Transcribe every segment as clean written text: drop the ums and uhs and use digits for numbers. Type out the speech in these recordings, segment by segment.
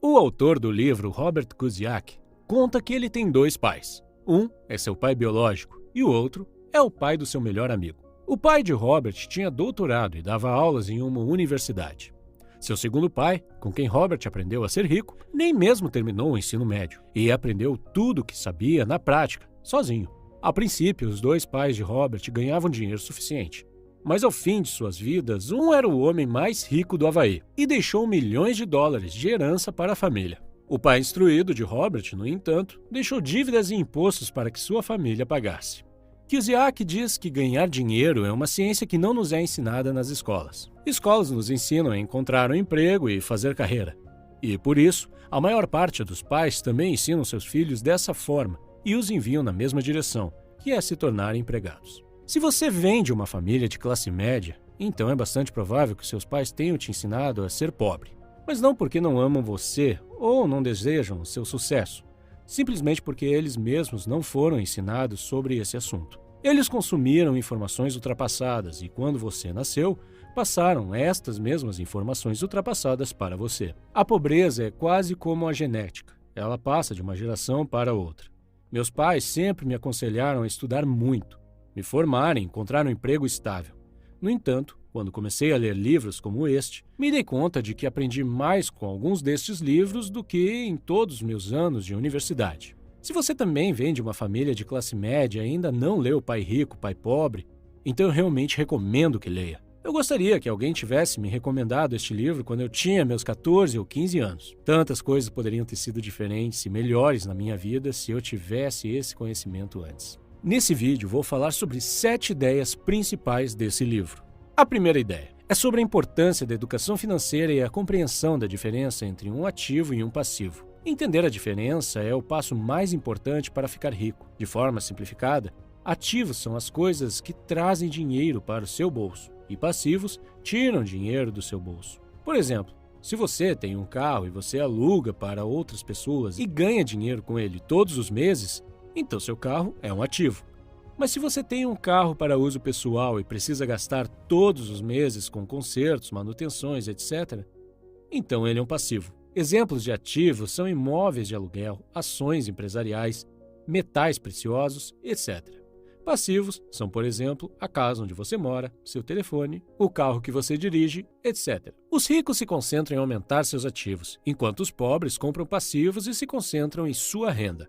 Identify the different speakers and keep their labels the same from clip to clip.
Speaker 1: O autor do livro, Robert Kiyosaki, conta que ele tem dois pais. Um é seu pai biológico e o outro é o pai do seu melhor amigo. O pai de Robert tinha doutorado e dava aulas em uma universidade. Seu segundo pai, com quem Robert aprendeu a ser rico, nem mesmo terminou o ensino médio e aprendeu tudo o que sabia na prática, sozinho. A princípio, os dois pais de Robert ganhavam dinheiro suficiente. Mas ao fim de suas vidas, um era o homem mais rico do Havaí e deixou milhões de dólares de herança para a família. O pai instruído de Robert, no entanto, deixou dívidas e impostos para que sua família pagasse. Kiyosaki diz que ganhar dinheiro é uma ciência que não nos é ensinada nas escolas. Escolas nos ensinam a encontrar um emprego e fazer carreira. E, por isso, a maior parte dos pais também ensinam seus filhos dessa forma e os enviam na mesma direção, que é se tornarem empregados. Se você vem de uma família de classe média, então é bastante provável que seus pais tenham te ensinado a ser pobre. Mas não porque não amam você ou não desejam o seu sucesso, simplesmente porque eles mesmos não foram ensinados sobre esse assunto. Eles consumiram informações ultrapassadas e, quando você nasceu, passaram estas mesmas informações ultrapassadas para você. A pobreza é quase como a genética. Ela passa de uma geração para outra. Meus pais sempre me aconselharam a estudar muito, me formar e encontrar um emprego estável. No entanto, quando comecei a ler livros como este, me dei conta de que aprendi mais com alguns destes livros do que em todos os meus anos de universidade. Se você também vem de uma família de classe média e ainda não leu Pai Rico, Pai Pobre, então eu realmente recomendo que leia. Eu gostaria que alguém tivesse me recomendado este livro quando eu tinha meus 14 ou 15 anos. Tantas coisas poderiam ter sido diferentes e melhores na minha vida se eu tivesse esse conhecimento antes. Nesse vídeo vou falar sobre 7 ideias principais desse livro. A primeira ideia é sobre a importância da educação financeira e a compreensão da diferença entre um ativo e um passivo. Entender a diferença é o passo mais importante para ficar rico. De forma simplificada, ativos são as coisas que trazem dinheiro para o seu bolso e passivos tiram dinheiro do seu bolso. Por exemplo, se você tem um carro e você aluga para outras pessoas e ganha dinheiro com ele todos os meses, então seu carro é um ativo. Mas se você tem um carro para uso pessoal e precisa gastar todos os meses com consertos, manutenções, etc., então ele é um passivo. Exemplos de ativos são imóveis de aluguel, ações empresariais, metais preciosos, etc. Passivos são, por exemplo, a casa onde você mora, seu telefone, o carro que você dirige, etc. Os ricos se concentram em aumentar seus ativos, enquanto os pobres compram passivos e se concentram em sua renda.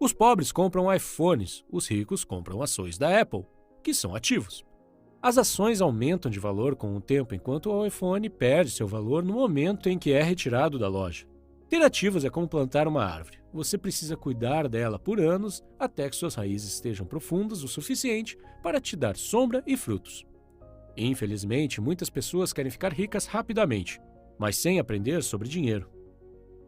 Speaker 1: Os pobres compram iPhones, os ricos compram ações da Apple, que são ativos. As ações aumentam de valor com o tempo, enquanto o iPhone perde seu valor no momento em que é retirado da loja. Ter ativos é como plantar uma árvore. Você precisa cuidar dela por anos até que suas raízes estejam profundas o suficiente para te dar sombra e frutos. Infelizmente, muitas pessoas querem ficar ricas rapidamente, mas sem aprender sobre dinheiro.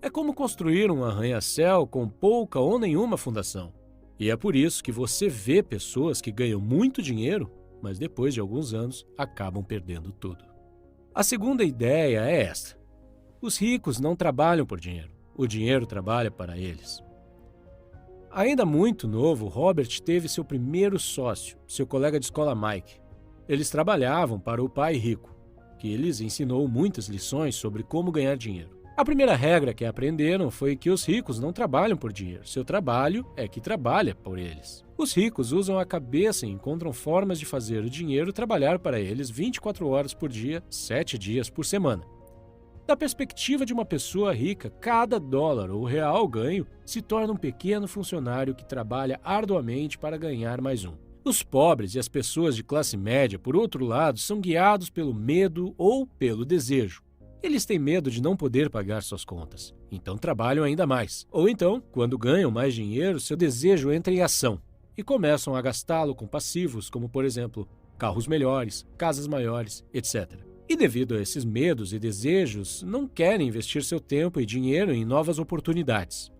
Speaker 1: É como construir um arranha-céu com pouca ou nenhuma fundação. E é por isso que você vê pessoas que ganham muito dinheiro, mas depois de alguns anos acabam perdendo tudo. A segunda ideia é esta: os ricos não trabalham por dinheiro, o dinheiro trabalha para eles. Ainda muito novo, Robert teve seu primeiro sócio, seu colega de escola Mike. Eles trabalhavam para o pai rico, que lhes ensinou muitas lições sobre como ganhar dinheiro. A primeira regra que aprenderam foi que os ricos não trabalham por dinheiro, seu trabalho é que trabalha por eles. Os ricos usam a cabeça e encontram formas de fazer o dinheiro trabalhar para eles 24 horas por dia, 7 dias por semana. Da perspectiva de uma pessoa rica, cada dólar ou real ganho se torna um pequeno funcionário que trabalha arduamente para ganhar mais um. Os pobres e as pessoas de classe média, por outro lado, são guiados pelo medo ou pelo desejo. Eles têm medo de não poder pagar suas contas, então trabalham ainda mais. Ou então, quando ganham mais dinheiro, seu desejo entra em ação e começam a gastá-lo com passivos, como, por exemplo, carros melhores, casas maiores, etc. E devido a esses medos e desejos, não querem investir seu tempo e dinheiro em novas oportunidades.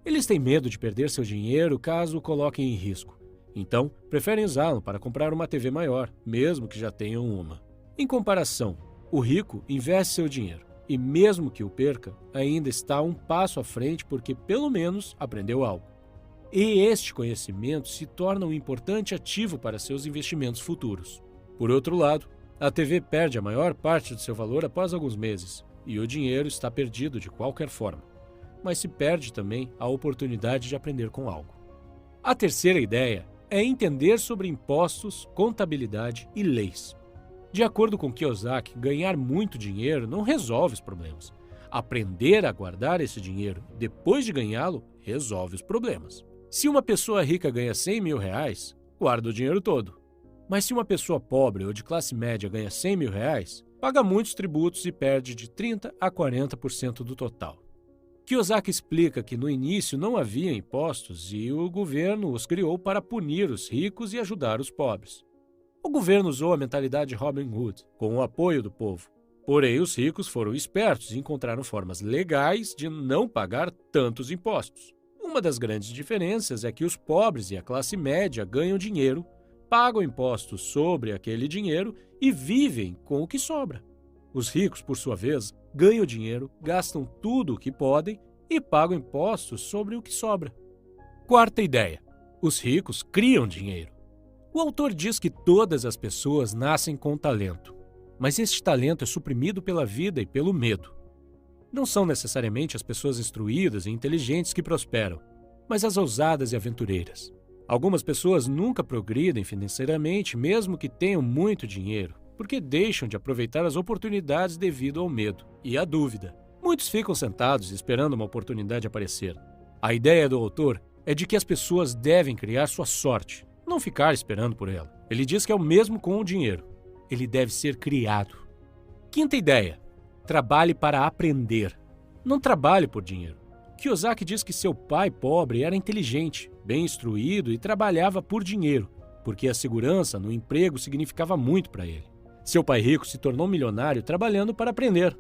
Speaker 1: Eles têm medo de perder seu dinheiro caso o coloquem em risco. Então, preferem usá-lo para comprar uma TV maior, mesmo que já tenham uma. Em comparação, o rico investe seu dinheiro e, mesmo que o perca, ainda está um passo à frente porque, pelo menos, aprendeu algo. E este conhecimento se torna um importante ativo para seus investimentos futuros. Por outro lado, a TV perde a maior parte do seu valor após alguns meses e o dinheiro está perdido de qualquer forma. mas se perde também a oportunidade de aprender com algo. A terceira ideia é entender sobre impostos, contabilidade e leis. De acordo com Kiyosaki, ganhar muito dinheiro não resolve os problemas. Aprender a guardar esse dinheiro depois de ganhá-lo resolve os problemas. Se uma pessoa rica ganha 100 mil reais, guarda o dinheiro todo. Mas se uma pessoa pobre ou de classe média ganha 100 mil reais, paga muitos tributos e perde de 30% a 40% do total. Kiyosaki explica que no início não havia impostos e o governo os criou para punir os ricos e ajudar os pobres. O governo usou a mentalidade Robin Hood, com o apoio do povo. Porém, os ricos foram espertos e encontraram formas legais de não pagar tantos impostos. Uma das grandes diferenças é que os pobres e a classe média ganham dinheiro, pagam impostos sobre aquele dinheiro e vivem com o que sobra. Os ricos, por sua vez, ganham dinheiro, gastam tudo o que podem e pagam impostos sobre o que sobra. Quarta ideia: os ricos criam dinheiro. O autor diz que todas as pessoas nascem com talento, mas este talento é suprimido pela vida e pelo medo. Não são necessariamente as pessoas instruídas e inteligentes que prosperam, mas as ousadas e aventureiras. Algumas pessoas nunca progridem financeiramente, mesmo que tenham muito dinheiro, porque deixam de aproveitar as oportunidades devido ao medo e à dúvida. Muitos ficam sentados esperando uma oportunidade aparecer. A ideia do autor é de que as pessoas devem criar sua sorte, não ficar esperando por ela. Ele diz que é o mesmo com o dinheiro. Ele deve ser criado. Quinta ideia: trabalhe para aprender. Não trabalhe por dinheiro. Kiyosaki diz que seu pai pobre era inteligente, bem instruído e trabalhava por dinheiro, porque a segurança no emprego significava muito para ele. Seu pai rico se tornou milionário trabalhando para aprender.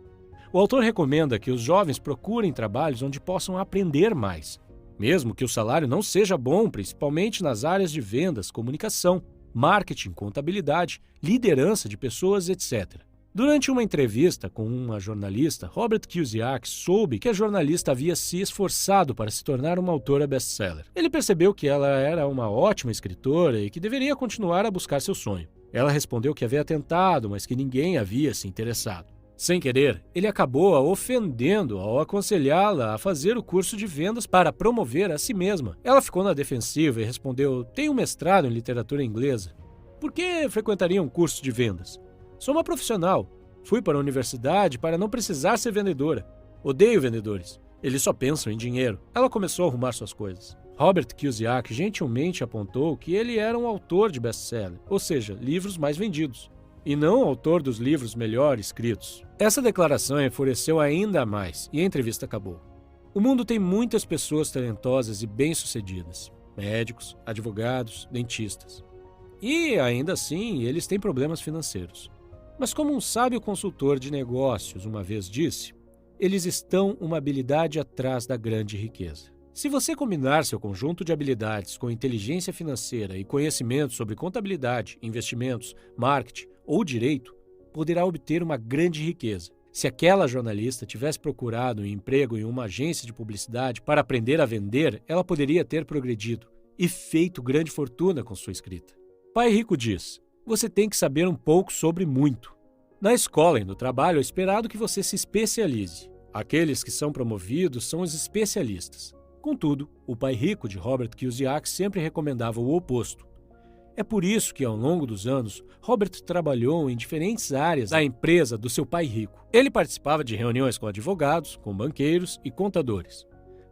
Speaker 1: O autor recomenda que os jovens procurem trabalhos onde possam aprender mais, mesmo que o salário não seja bom, principalmente nas áreas de vendas, comunicação, marketing, contabilidade, liderança de pessoas, etc. Durante uma entrevista com uma jornalista, Robert Kiyosaki soube que a jornalista havia se esforçado para se tornar uma autora best-seller. Ele percebeu que ela era uma ótima escritora e que deveria continuar a buscar seu sonho. Ela respondeu que havia tentado, mas que ninguém havia se interessado. Sem querer, ele acabou a ofendendo ao aconselhá-la a fazer o curso de vendas para promover a si mesma. Ela ficou na defensiva e respondeu: tenho um mestrado em literatura inglesa. Por que frequentaria um curso de vendas? Sou uma profissional. Fui para a universidade para não precisar ser vendedora. Odeio vendedores. Eles só pensam em dinheiro. Ela começou a arrumar suas coisas. Robert Kiyosaki gentilmente apontou que ele era um autor de best-seller, ou seja, livros mais vendidos, e não autor dos livros melhor escritos. Essa declaração enfureceu ainda mais e a entrevista acabou. O mundo tem muitas pessoas talentosas e bem-sucedidas, médicos, advogados, dentistas. E, ainda assim, eles têm problemas financeiros. Mas como um sábio consultor de negócios uma vez disse, eles estão uma habilidade atrás da grande riqueza. Se você combinar seu conjunto de habilidades com inteligência financeira e conhecimento sobre contabilidade, investimentos, marketing ou direito, poderá obter uma grande riqueza. Se aquela jornalista tivesse procurado um emprego em uma agência de publicidade para aprender a vender, ela poderia ter progredido e feito grande fortuna com sua escrita. Pai Rico diz: você tem que saber um pouco sobre muito. Na escola e no trabalho é esperado que você se especialize. Aqueles que são promovidos são os especialistas. Contudo, o Pai Rico de Robert Kiyosaki sempre recomendava o oposto. É por isso que, ao longo dos anos, Robert trabalhou em diferentes áreas da empresa do seu pai rico. Ele participava de reuniões com advogados, com banqueiros e contadores.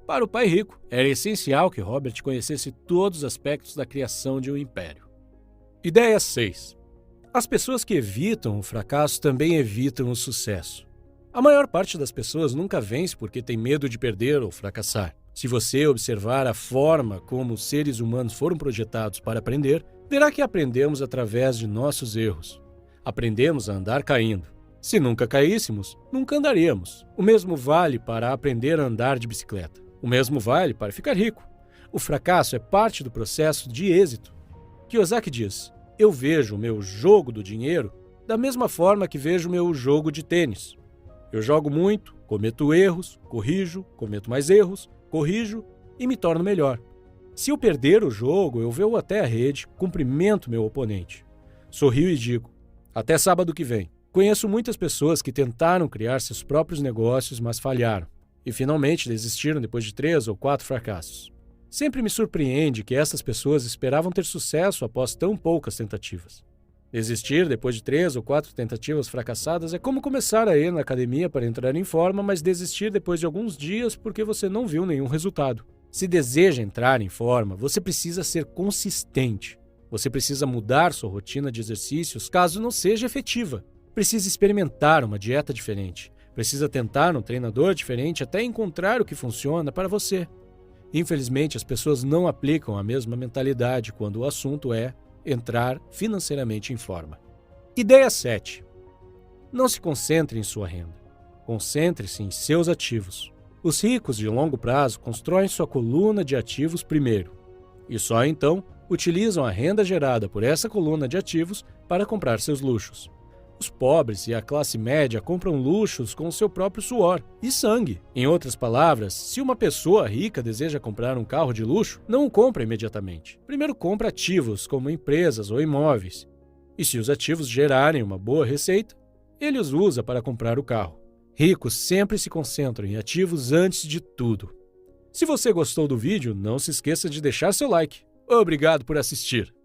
Speaker 1: Para o pai rico, era essencial que Robert conhecesse todos os aspectos da criação de um império. Ideia 6. As pessoas que evitam o fracasso também evitam o sucesso. A maior parte das pessoas nunca vence porque tem medo de perder ou fracassar. Se você observar a forma como os seres humanos foram projetados para aprender, verá que aprendemos através de nossos erros. Aprendemos a andar caindo. Se nunca caíssemos, nunca andaríamos. O mesmo vale para aprender a andar de bicicleta. O mesmo vale para ficar rico. O fracasso é parte do processo de êxito. Kiyosaki diz: eu vejo o meu jogo do dinheiro da mesma forma que vejo o meu jogo de tênis. Eu jogo muito, cometo erros, corrijo, cometo mais erros, corrijo e me torno melhor. Se eu perder o jogo, eu vou até a rede, cumprimento meu oponente. Sorrio e digo: até sábado que vem. Conheço muitas pessoas que tentaram criar seus próprios negócios, mas falharam. e finalmente desistiram depois de 3 ou 4 fracassos. Sempre me surpreende que essas pessoas esperavam ter sucesso após tão poucas tentativas. Desistir depois de 3 ou 4 tentativas fracassadas é como começar a ir na academia para entrar em forma, mas desistir depois de alguns dias porque você não viu nenhum resultado. Se deseja entrar em forma, você precisa ser consistente. Você precisa mudar sua rotina de exercícios caso não seja efetiva. Precisa experimentar uma dieta diferente. Precisa tentar um treinador diferente até encontrar o que funciona para você. Infelizmente, as pessoas não aplicam a mesma mentalidade quando o assunto é entrar financeiramente em forma. Ideia 7. Não se concentre em sua renda. Concentre-se em seus ativos. Os ricos de longo prazo constroem sua coluna de ativos primeiro, e só então utilizam a renda gerada por essa coluna de ativos para comprar seus luxos. Os pobres e a classe média compram luxos com o seu próprio suor e sangue. Em outras palavras, se uma pessoa rica deseja comprar um carro de luxo, não o compra imediatamente. Primeiro compra ativos, como empresas ou imóveis. E se os ativos gerarem uma boa receita, ele os usa para comprar o carro. Ricos sempre se concentram em ativos antes de tudo. Se você gostou do vídeo, não se esqueça de deixar seu like. Obrigado por assistir.